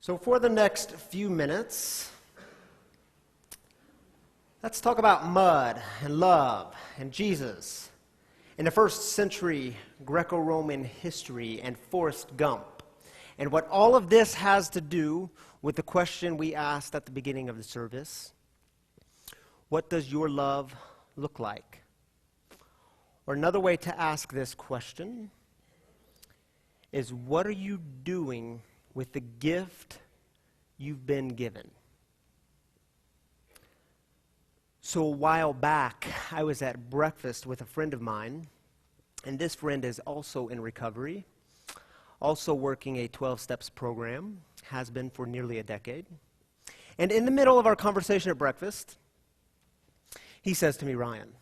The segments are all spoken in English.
So for the next few minutes, let's talk about mud and love and Jesus in the first century Greco-Roman history and Forrest Gump, and what all of this has to do with the question we asked at the beginning of the service. What does your love look like? Or another way to ask this question is, what are you doing with the gift you've been given? So a while back, I was at breakfast with a friend of mine, and this friend is also in recovery, also working a 12 Steps program, has been for nearly a decade. And in the middle of our conversation at breakfast, he says to me, "Ryan,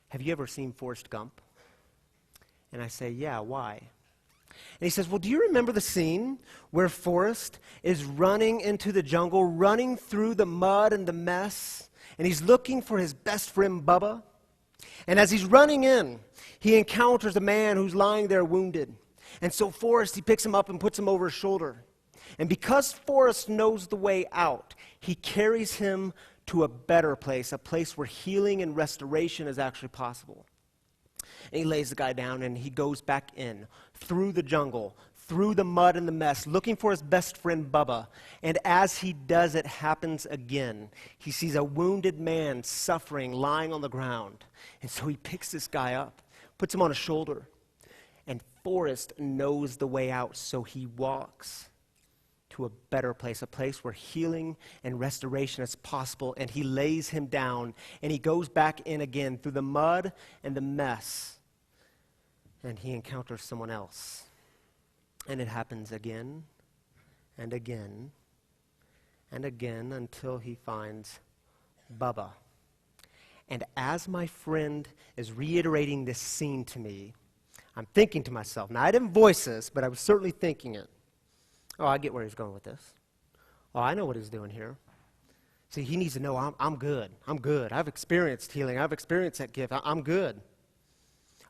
have you ever seen Forrest Gump?" And I say, "Yeah, why?" And he says, "Well, do you remember the scene where Forrest is running into the jungle, running through the mud and the mess, and he's looking for his best friend Bubba? And as he's running in, he encounters a man who's lying there wounded. And so Forrest, he picks him up and puts him over his shoulder. And because Forrest knows the way out, he carries him to a better place, a place where healing and restoration is actually possible. And he lays the guy down and he goes back in, through the jungle, through the mud and the mess, looking for his best friend Bubba. And as he does, it happens again. He sees a wounded man suffering, lying on the ground. And so he picks this guy up, puts him on his shoulder. And Forrest knows the way out, so he walks to a better place, a place where healing and restoration is possible. And he lays him down, and he goes back in again through the mud and the mess. And he encounters someone else. And it happens again and again and again until he finds Bubba. And as my friend is reiterating this scene to me, I'm thinking to myself, now I didn't voice this, but I was certainly thinking it. Oh, I get where he's going with this. Oh, I know what he's doing here. See, he needs to know I'm good. I'm good. I've experienced healing. I've experienced that gift. I'm good.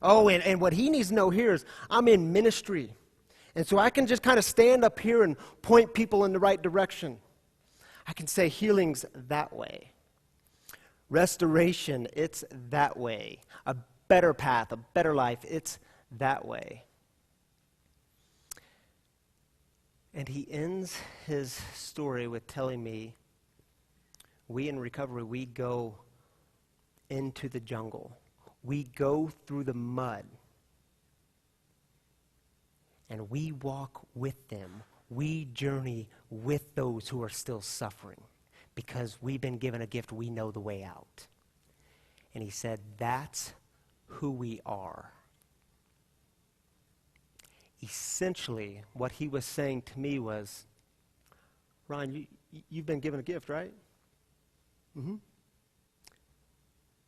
Oh, and what he needs to know here is I'm in ministry. And so I can just kind of stand up here and point people in the right direction. I can say healing's that way. Restoration, it's that way. A better path, a better life, it's that way. And he ends his story with telling me, we in recovery, we go into the jungle. We go through the mud. And we walk with them. We journey with those who are still suffering. Because we've been given a gift, we know the way out. And he said, that's who we are. Essentially, what he was saying to me was, Ryan, you've been given a gift, right? Mm-hmm.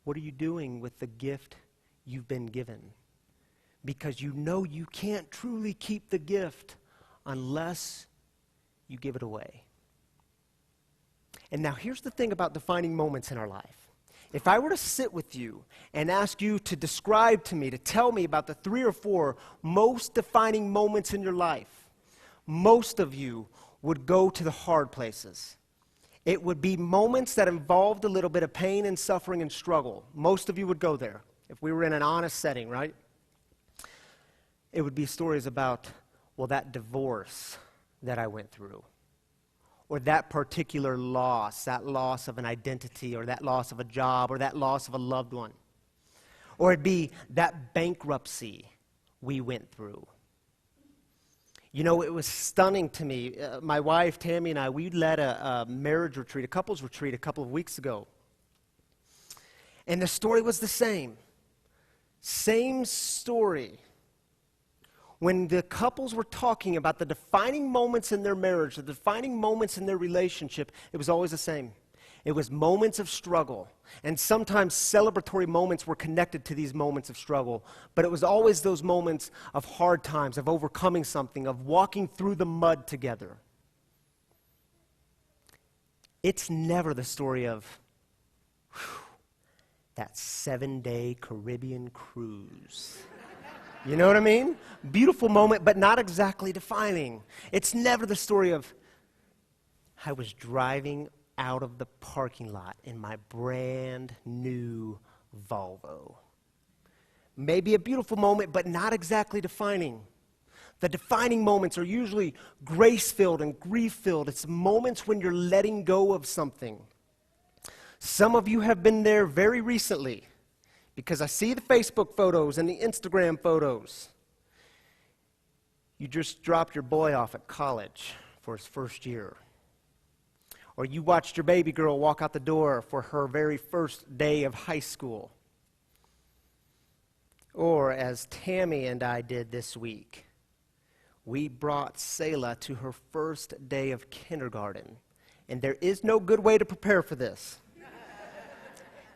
What are you doing with the gift you've been given? Because you know you can't truly keep the gift unless you give it away. And now here's the thing about defining moments in our life. If I were to sit with you and ask you to describe to me, to tell me about the 3 or 4 most defining moments in your life, most of you would go to the hard places. It would be moments that involved a little bit of pain and suffering and struggle. Most of you would go there if we were in an honest setting, right? It would be stories about, well, that divorce that I went through. Or that particular loss, that loss of an identity, or that loss of a job, or that loss of a loved one. Or it'd be that bankruptcy we went through. You know, it was stunning to me. My wife, Tammy, and I, we led a marriage retreat, a couples retreat a couple of weeks ago. And the story was the same. Same story. When the couples were talking about the defining moments in their marriage, the defining moments in their relationship, it was always the same. It was moments of struggle. And sometimes celebratory moments were connected to these moments of struggle. But it was always those moments of hard times, of overcoming something, of walking through the mud together. It's never the story of that 7-day Caribbean cruise. You know what I mean? Beautiful moment, but not exactly defining. It's never the story of I was driving out of the parking lot in my brand new Volvo. Maybe a beautiful moment, but not exactly defining. The defining moments are usually grace-filled and grief-filled. It's moments when you're letting go of something. Some of you have been there very recently because I see the Facebook photos and the Instagram photos. You just dropped your boy off at college for his first year. Or you watched your baby girl walk out the door for her very first day of high school. Or as Tammy and I did this week, we brought Selah to her first day of kindergarten. And there is no good way to prepare for this.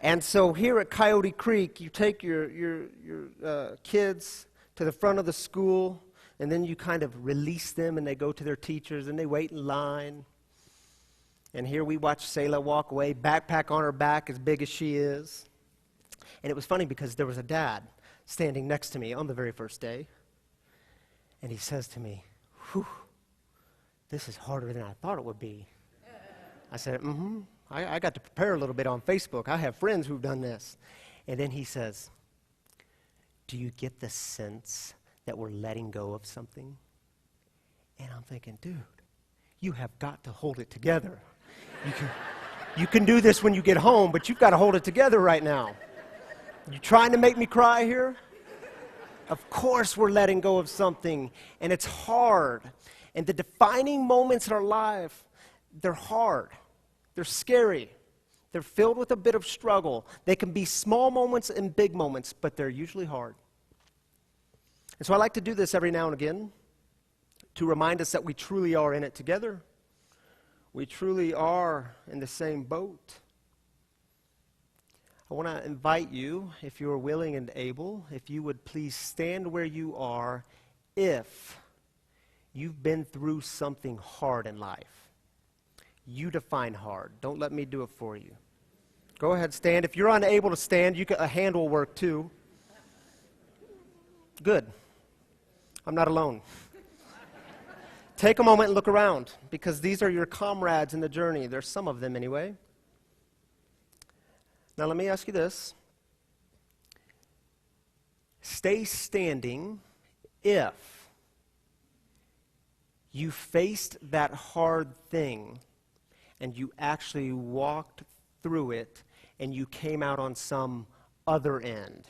And so here at Coyote Creek, you take your kids to the front of the school, and then you kind of release them, and they go to their teachers, and they wait in line. And here we watch Selah walk away, backpack on her back as big as she is. And it was funny because there was a dad standing next to me on the very first day. And he says to me, "Whew, this is harder than I thought it would be." I said, I got to prepare a little bit on Facebook. I have friends who've done this. And then he says, "Do you get the sense that we're letting go of something?" And I'm thinking, dude, you have got to hold it together. You can do this when you get home, but you've got to hold it together right now. You trying to make me cry here? Of course we're letting go of something, and it's hard. And the defining moments in our life, they're hard. They're scary. They're filled with a bit of struggle. They can be small moments and big moments, but they're usually hard. And so I like to do this every now and again to remind us that we truly are in it together. We truly are in the same boat. I want to invite you, if you're willing and able, if you would please stand where you are if you've been through something hard in life. You define hard. Don't let me do it for you. Go ahead, stand. If you're unable to stand, a hand will work too. Good. I'm not alone. Take a moment and look around, because these are your comrades in the journey. There's some of them anyway. Now let me ask you this. Stay standing if you faced that hard thing and you actually walked through it and you came out on some other end.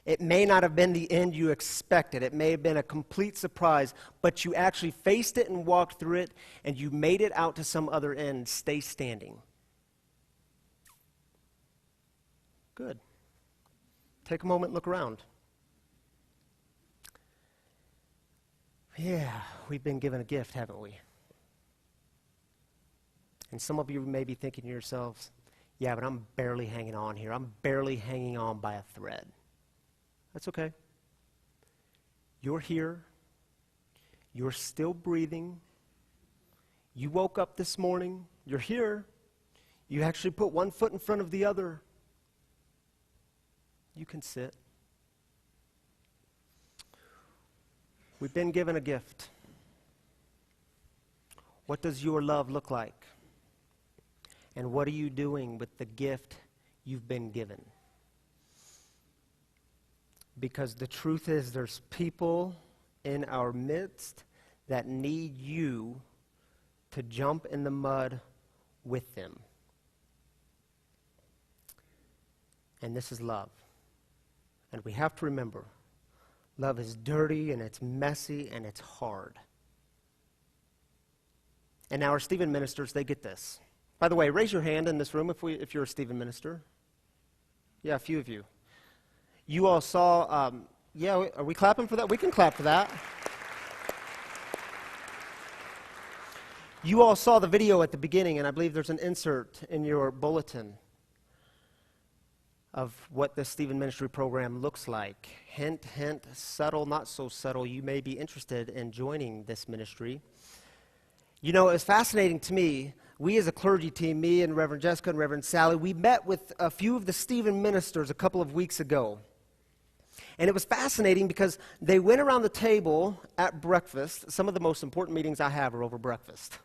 It may not have been the end you expected. It may have been a complete surprise, but you actually faced it and walked through it, and you made it out to some other end. Stay standing. Good. Take a moment and look around. Yeah, we've been given a gift, haven't we? And some of you may be thinking to yourselves, yeah, but I'm barely hanging on here. I'm barely hanging on by a thread. That's okay. You're here. You're still breathing. You woke up this morning. You're here. You actually put one foot in front of the other. You can sit. We've been given a gift. What does your love look like? And what are you doing with the gift you've been given? Because the truth is, there's people in our midst that need you to jump in the mud with them. And this is love. And we have to remember, love is dirty and it's messy and it's hard. And now our Stephen ministers, they get this. By the way, raise your hand in this room if you're a Stephen minister. Yeah, a few of you. You all saw, are we clapping for that? We can clap for that. You all saw the video at the beginning, and I believe there's an insert in your bulletin of what the Stephen Ministry program looks like. Hint, hint, subtle, not so subtle. You may be interested in joining this ministry. You know, it's fascinating to me. We as a clergy team, me and Reverend Jessica and Reverend Sally, we met with a few of the Stephen ministers a couple of weeks ago. And it was fascinating because they went around the table at breakfast. Some of the most important meetings I have are over breakfast.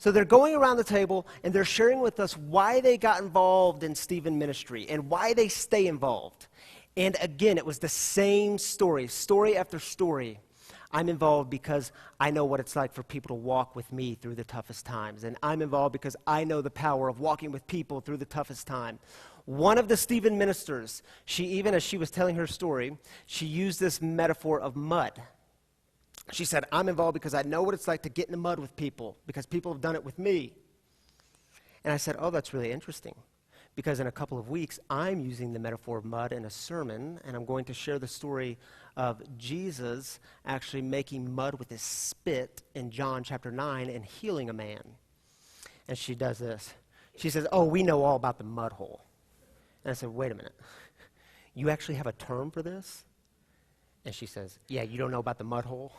So they're going around the table, and they're sharing with us why they got involved in Stephen ministry and why they stay involved. And again, it was the same story after story. I'm involved because I know what it's like for people to walk with me through the toughest times. And I'm involved because I know the power of walking with people through the toughest time. One of the Stephen ministers, she even, as she was telling her story, she used this metaphor of mud. She said, I'm involved because I know what it's like to get in the mud with people, because people have done it with me. And I said, oh, that's really interesting, because in a couple of weeks, I'm using the metaphor of mud in a sermon, and I'm going to share the story of Jesus actually making mud with his spit in John chapter 9 and healing a man. And she does this. She says, oh, we know all about the mud hole. And I said, wait a minute. You actually have a term for this? And she says, yeah, you don't know about the mud hole?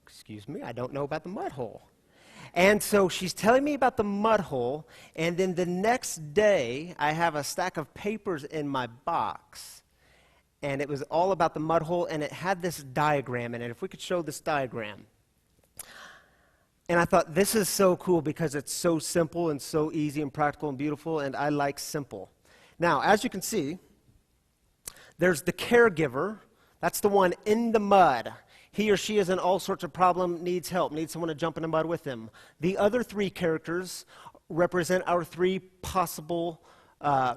Excuse me, I don't know about the mud hole. And so she's telling me about the mud hole, and then the next day, I have a stack of papers in my box, and it was all about the mud hole, and it had this diagram in it. If we could show this diagram. And I thought, this is so cool because it's so simple and so easy and practical and beautiful, and I like simple. Now, as you can see, there's the caregiver. That's the one in the mud. He or she is in all sorts of problem, needs help, needs someone to jump in the mud with them. The other three characters represent our three possible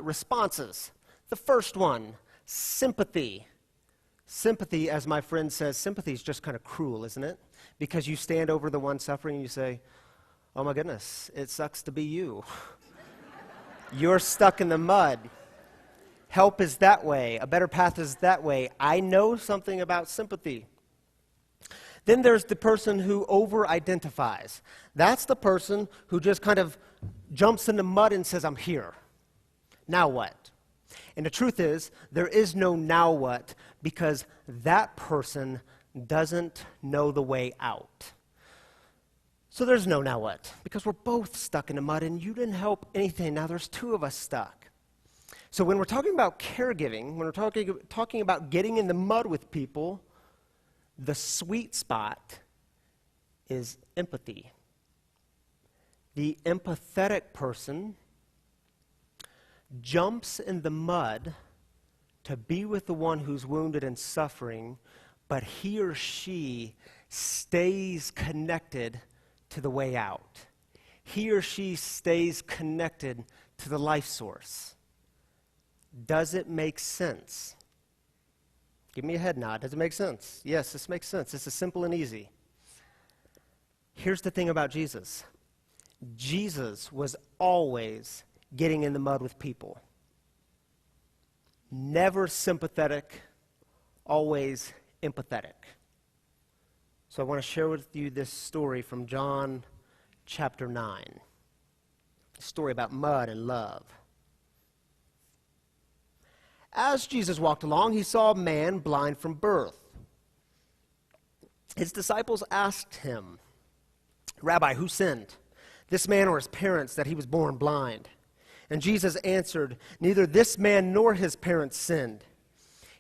responses. The first one, sympathy. Sympathy, as my friend says, sympathy is just kind of cruel, isn't it? Because you stand over the one suffering and you say, oh my goodness, it sucks to be you. You're stuck in the mud. Help is that way. A better path is that way. I know something about sympathy. Then there's the person who over-identifies. That's the person who just kind of jumps in the mud and says, I'm here. Now what? And the truth is, there is no now what, because that person doesn't know the way out. So there's no now what, because we're both stuck in the mud, and you didn't help anything. Now there's two of us stuck. So when we're talking about caregiving, when we're talking about getting in the mud with people, the sweet spot is empathy. The empathetic person jumps in the mud to be with the one who's wounded and suffering, but he or she stays connected to the way out. He or she stays connected to the life source. Does it make sense? Give me a head nod. Does it make sense? Yes, this makes sense. This is simple and easy. Here's the thing about Jesus. Jesus was always getting in the mud with people. Never sympathetic, always empathetic. So I want to share with you this story from John chapter 9. A story about mud and love. As Jesus walked along, he saw a man blind from birth. His disciples asked him, Rabbi, who sinned, this man or his parents, that he was born blind? And Jesus answered, neither this man nor his parents sinned.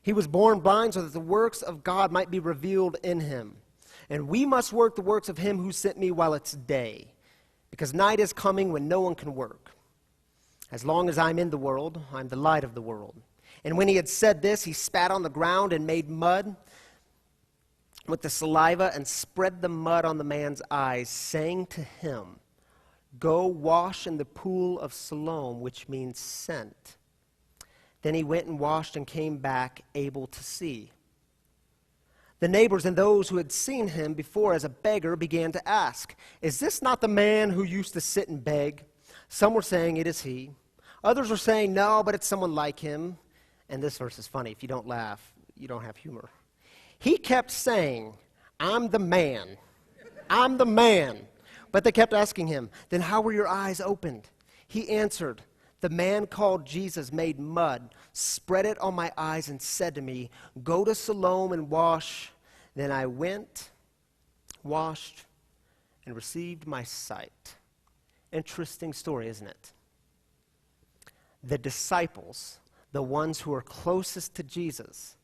He was born blind so that the works of God might be revealed in him. And we must work the works of him who sent me while it's day, because night is coming when no one can work. As long as I'm in the world, I'm the light of the world. And when he had said this, he spat on the ground and made mud with the saliva and spread the mud on the man's eyes, saying to him, go wash in the pool of Siloam, which means sent. Then he went and washed and came back able to see. The neighbors and those who had seen him before as a beggar began to ask, is this not the man who used to sit and beg? Some were saying, it is he. Others were saying, no, but it's someone like him. And this verse is funny. If you don't laugh, you don't have humor. He kept saying, I'm the man. I'm the man. But they kept asking him, then how were your eyes opened? He answered, the man called Jesus made mud, spread it on my eyes, and said to me, go to Siloam and wash. Then I went, washed, and received my sight. Interesting story, isn't it? The disciples, the ones who are closest to Jesus,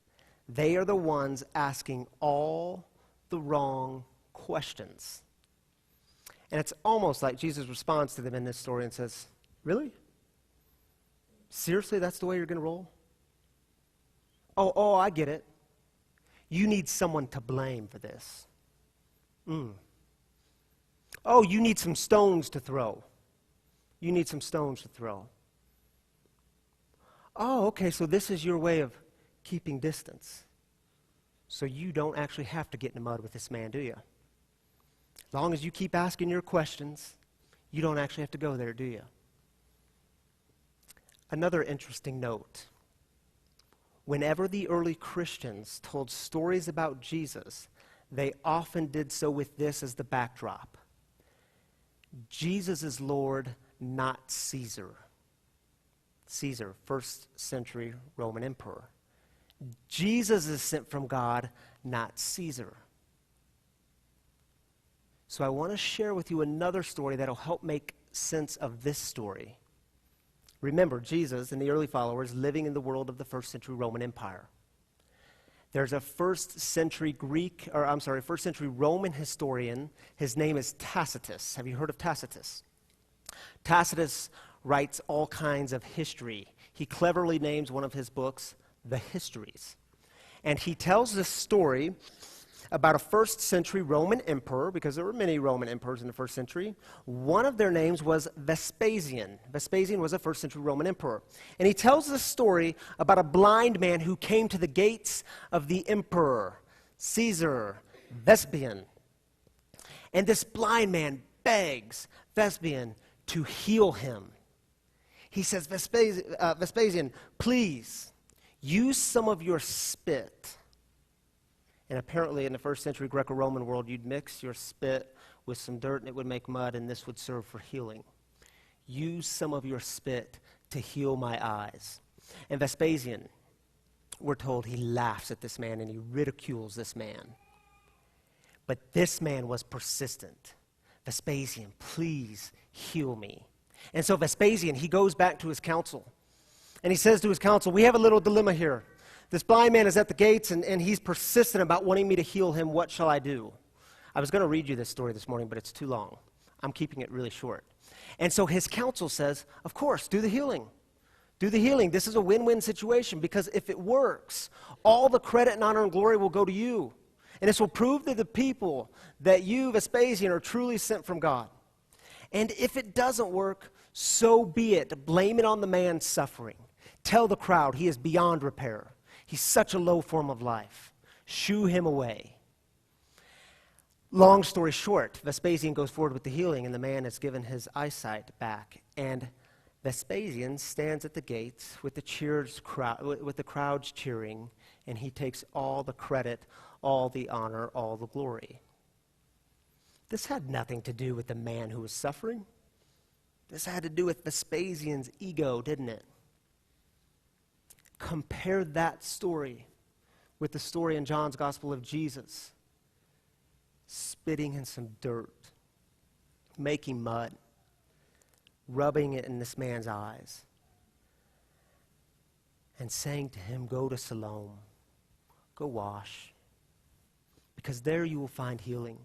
they are the ones asking all the wrong questions. And it's almost like Jesus responds to them in this story and says, really? Seriously, that's the way you're going to roll? Oh, I get it. You need someone to blame for this. Oh, you need some stones to throw. You need some stones to throw. Oh, okay, so this is your way of keeping distance. So you don't actually have to get in the mud with this man, do you? As long as you keep asking your questions, you don't actually have to go there, do you? Another interesting note. Whenever the early Christians told stories about Jesus, they often did so with this as the backdrop. Jesus is Lord, not Caesar. Caesar, first century Roman emperor. Jesus is sent from God, not Caesar. So I want to share with you another story that will help make sense of this story. Remember, Jesus and the early followers living in the world of the first century Roman Empire. There's a first century Roman historian. His name is Tacitus. Have you heard of Tacitus? Tacitus writes all kinds of history. He cleverly names one of his books The Histories. And he tells this story about a first century Roman emperor, because there were many Roman emperors in the first century. One of their names was Vespasian. Vespasian was a first century Roman emperor. And he tells this story about a blind man who came to the gates of the emperor, Caesar Vespasian. And this blind man begs Vespasian to heal him. He says, Vespasian, please, use some of your spit. And apparently in the first century Greco-Roman world, you'd mix your spit with some dirt and it would make mud, and this would serve for healing. Use some of your spit to heal my eyes. And Vespasian, we're told, he laughs at this man and he ridicules this man. But this man was persistent. Vespasian, please heal me. And so Vespasian, he goes back to his council. And he says to his council, we have a little dilemma here. This blind man is at the gates, and he's persistent about wanting me to heal him. What shall I do? I was going to read you this story this morning, but it's too long. I'm keeping it really short. And so his council says, of course, do the healing. Do the healing. This is a win-win situation, because if it works, all the credit and honor and glory will go to you. And this will prove to the people that you, Vespasian, are truly sent from God. And if it doesn't work, so be it. Blame it on the man suffering. Tell the crowd he is beyond repair. He's such a low form of life. Shoo him away. Long story short, Vespasian goes forward with the healing, and the man is given his eyesight back. And Vespasian stands at the gates with the crowds cheering, and he takes all the credit, all the honor, all the glory. This had nothing to do with the man who was suffering. This had to do with Vespasian's ego, didn't it? Compare that story with the story in John's Gospel of Jesus spitting in some dirt, making mud, rubbing it in this man's eyes, and saying to him, go to Siloam, go wash, because there you will find healing.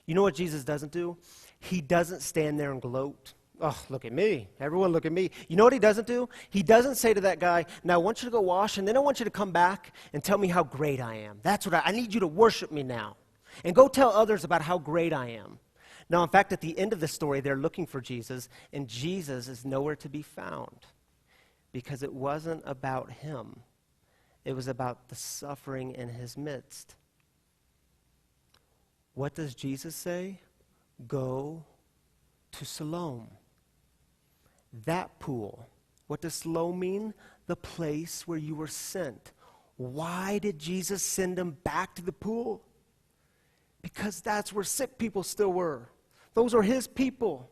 You know what Jesus doesn't do? He doesn't stand there and gloat. Oh, look at me. Everyone look at me. You know what he doesn't do? He doesn't say to that guy, now I want you to go wash, and then I want you to come back and tell me how great I am. That's what I need you to worship me now. And go tell others about how great I am. Now, in fact, at the end of the story, they're looking for Jesus, and Jesus is nowhere to be found, because it wasn't about him. It was about the suffering in his midst. What does Jesus say? Go to Siloam. That pool. What does Siloam mean? The place where you were sent. Why did Jesus send them back to the pool? Because that's where sick people still were. Those are his people.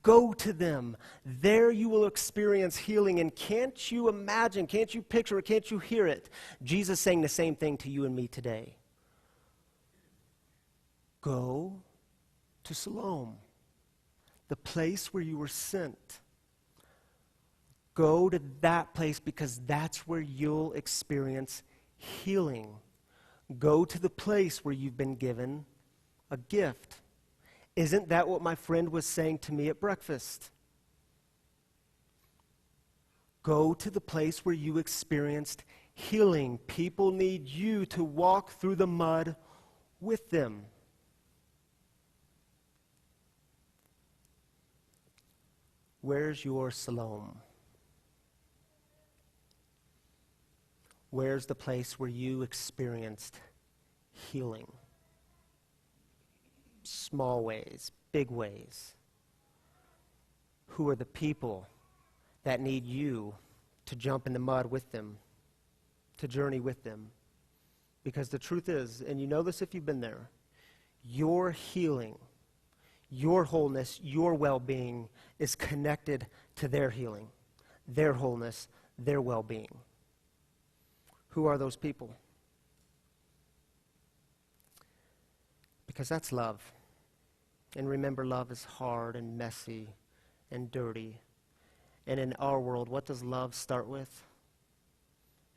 Go to them. There you will experience healing. And can't you imagine, can't you picture it, can't you hear it? Jesus saying the same thing to you and me today. Go to Siloam, the place where you were sent. Go to that place, because that's where you'll experience healing. Go to the place where you've been given a gift. Isn't that what my friend was saying to me at breakfast? Go to the place where you experienced healing. People need you to walk through the mud with them. Where's your Siloam? Where's the place where you experienced healing? Small ways, big ways. Who are the people that need you to jump in the mud with them, to journey with them? Because the truth is, and you know this if you've been there, your healing, your wholeness, your well-being is connected to their healing, their wholeness, their well-being. Who are those people? Because that's love. And remember, love is hard and messy and dirty. And in our world, what does love start with?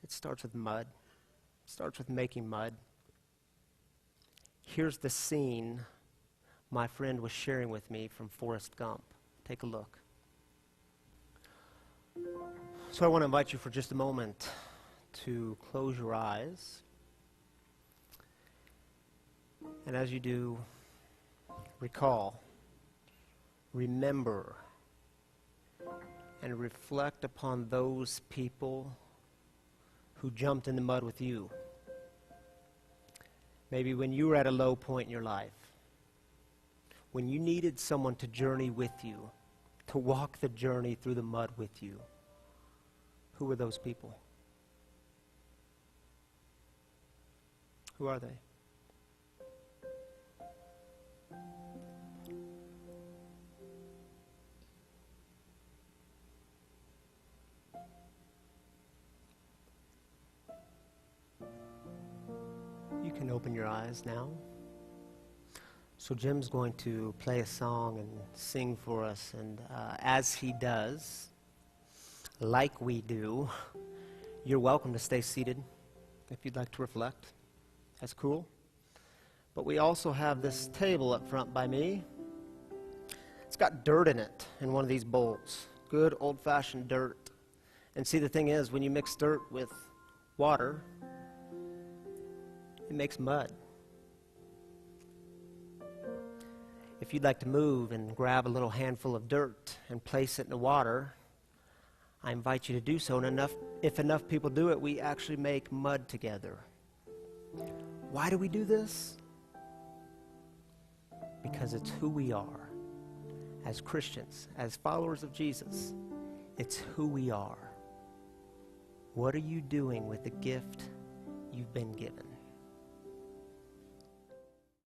It starts with mud. It starts with making mud. Here's the scene my friend was sharing with me from Forrest Gump. Take a look. So I want to invite you for just a moment to close your eyes. And as you do, recall, remember, and reflect upon those people who jumped in the mud with you. Maybe when you were at a low point in your life, when you needed someone to journey with you, to walk the journey through the mud with you. Who were those people? Who are they? You can open your eyes now. So Jim's going to play a song and sing for us, and as he does, like we do, you're welcome to stay seated if you'd like to reflect. That's cool. But we also have this table up front by me. It's got dirt in it in one of these bowls. Good old-fashioned dirt. And see, the thing is, when you mix dirt with water, it makes mud. If you'd like to move and grab a little handful of dirt and place it in the water, I invite you to do so. And if enough people do it, we actually make mud together. Why do we do this? Because it's who we are as Christians, as followers of Jesus. It's who we are. What are you doing with the gift you've been given?